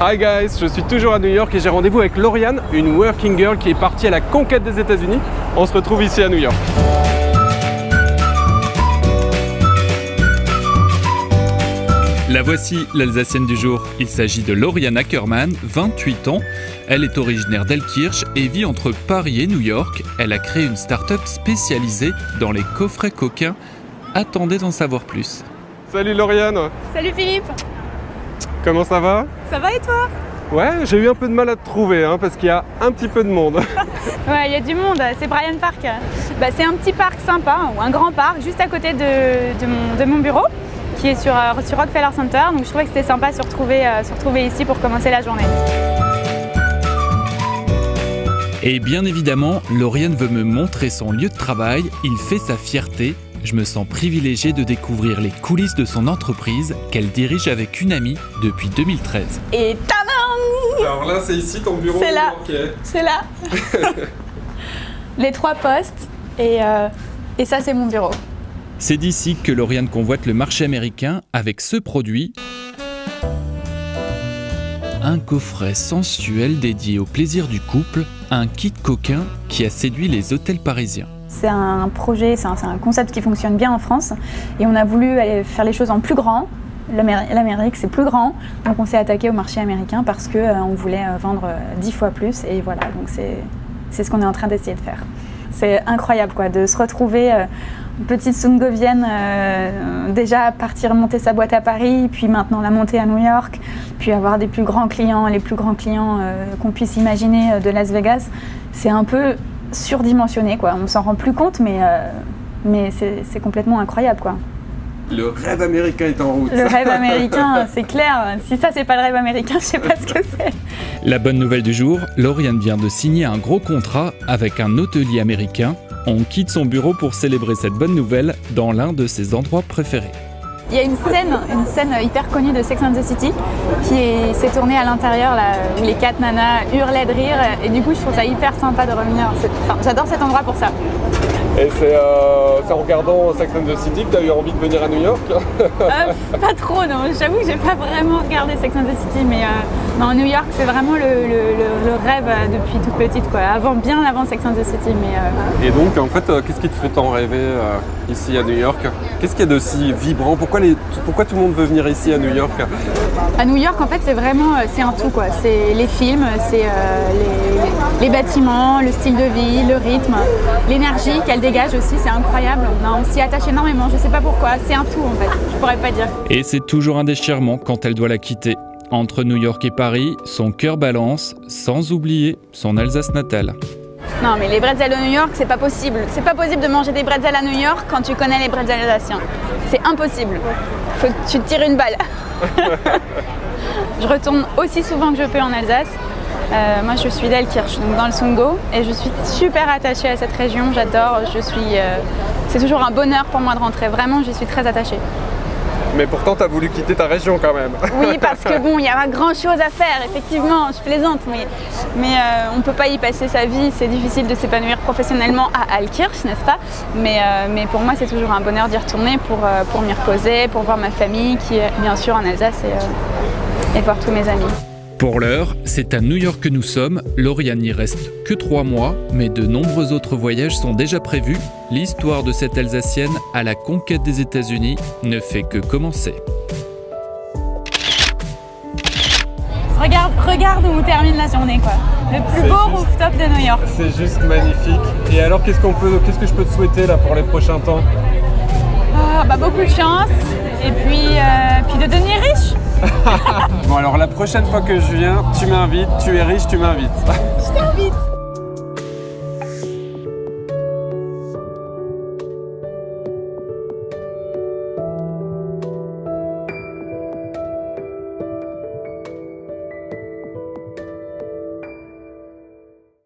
Hi guys, je suis toujours à New York et j'ai rendez-vous avec Lauriane, une working girl qui est partie à la conquête des États-Unis. On se retrouve ici à New York. La voici, l'Alsacienne du jour. Il s'agit de Lauriane Ackermann, 28 ans. Elle est originaire d'Elkirch et vit entre Paris et New York. Elle a créé une start-up spécialisée dans les coffrets coquins. Attendez d'en savoir plus. Salut Lauriane. Salut Philippe. Comment ça va? Ça va et toi? Ouais, j'ai eu un peu de mal à te trouver parce qu'il y a un petit peu de monde. Ouais, il y a du monde, c'est Bryant Park. C'est un petit parc sympa, ou un grand parc, juste à côté de mon bureau, qui est sur Rockefeller Center. Donc je trouvais que c'était sympa de se retrouver ici pour commencer la journée. Et bien évidemment, Lauriane veut me montrer son lieu de travail. Il fait sa fierté. Je me sens privilégié de découvrir les coulisses de son entreprise qu'elle dirige avec une amie depuis 2013. Et tadam! Alors là, c'est ici ton bureau. C'est là. Okay. C'est là. Les 3 postes et ça, c'est mon bureau. C'est d'ici que Lauriane convoite le marché américain avec ce produit. Un coffret sensuel dédié au plaisir du couple, un kit coquin qui a séduit les hôtels parisiens. C'est un projet, c'est un concept qui fonctionne bien en France et on a voulu aller faire les choses en plus grand. L'Amérique, c'est plus grand, donc on s'est attaqué au marché américain parce qu'on voulait vendre 10 fois plus et voilà, donc c'est ce qu'on est en train d'essayer de faire. C'est incroyable de se retrouver une petite Sungovienne, déjà partir monter sa boîte à Paris, puis maintenant la monter à New York, puis avoir des plus grands clients, les plus grands clients qu'on puisse imaginer de Las Vegas. C'est un peu surdimensionné, on s'en rend plus compte, mais c'est complètement incroyable. Le rêve américain est en route. Le rêve américain, c'est clair. Si ça, c'est pas le rêve américain, je sais pas ce que c'est. La bonne nouvelle du jour, Lauriane vient de signer un gros contrat avec un hôtelier américain. On quitte son bureau pour célébrer cette bonne nouvelle dans l'un de ses endroits préférés. Il y a une scène hyper connue de Sex and the City qui s'est tournée à l'intérieur, là, où les 4 nanas hurlaient de rire. Et du coup, je trouve ça hyper sympa de revenir. J'adore cet endroit pour ça. Et c'est en regardant Sex and the City que tu as eu envie de venir à New York? Pas trop, non. J'avoue que j'ai pas vraiment regardé Sex and the City, mais non, New York, c'est vraiment le rêve depuis toute petite, bien avant Sex and the City. Et donc, en fait, qu'est-ce qui te fait tant rêver ici à New York? Qu'est-ce qu'il y a de si vibrant? Pourquoi tout le monde veut venir ici à New York? À New York, en fait, c'est un tout, C'est les films, c'est les bâtiments, le style de vie, le rythme, l'énergie qu'elle dégage aussi, c'est incroyable. On s'y attache énormément, je sais pas pourquoi. C'est un tout, en fait, je pourrais pas dire. Et c'est toujours un déchirement quand elle doit la quitter. Entre New York et Paris, son cœur balance, sans oublier son Alsace natale. Non, mais les bretzels de New York, c'est pas possible. C'est pas possible de manger des bretzels à New York quand tu connais les bretzels alsaciens. C'est impossible. Faut que tu te tires une balle. Je retourne aussi souvent que je peux en Alsace. Moi, je suis d'Elkirch, donc dans le Sungo, et je suis super attachée à cette région. J'adore. C'est toujours un bonheur pour moi de rentrer. Vraiment, j'y suis très attachée. Mais pourtant, tu as voulu quitter ta région quand même. Oui, parce que il n'y a pas grand-chose à faire, effectivement, je plaisante, mais on ne peut pas y passer sa vie, c'est difficile de s'épanouir professionnellement à Elkirch, n'est-ce pas? Mais pour moi, c'est toujours un bonheur d'y retourner pour m'y reposer, pour voir ma famille qui est bien sûr en Alsace et voir tous mes amis. Pour l'heure, c'est à New York que nous sommes. Lauriane n'y reste que 3 mois, mais de nombreux autres voyages sont déjà prévus. L'histoire de cette Alsacienne à la conquête des États-Unis ne fait que commencer. Regarde où termine la journée, Le plus beau rooftop de New York. C'est juste magnifique. Et alors, qu'est-ce que je peux te souhaiter là pour les prochains temps? Beaucoup de chance et puis de devenir riche. Bon alors la prochaine fois que je viens, tu m'invites, tu es riche, tu m'invites. Je t'invite.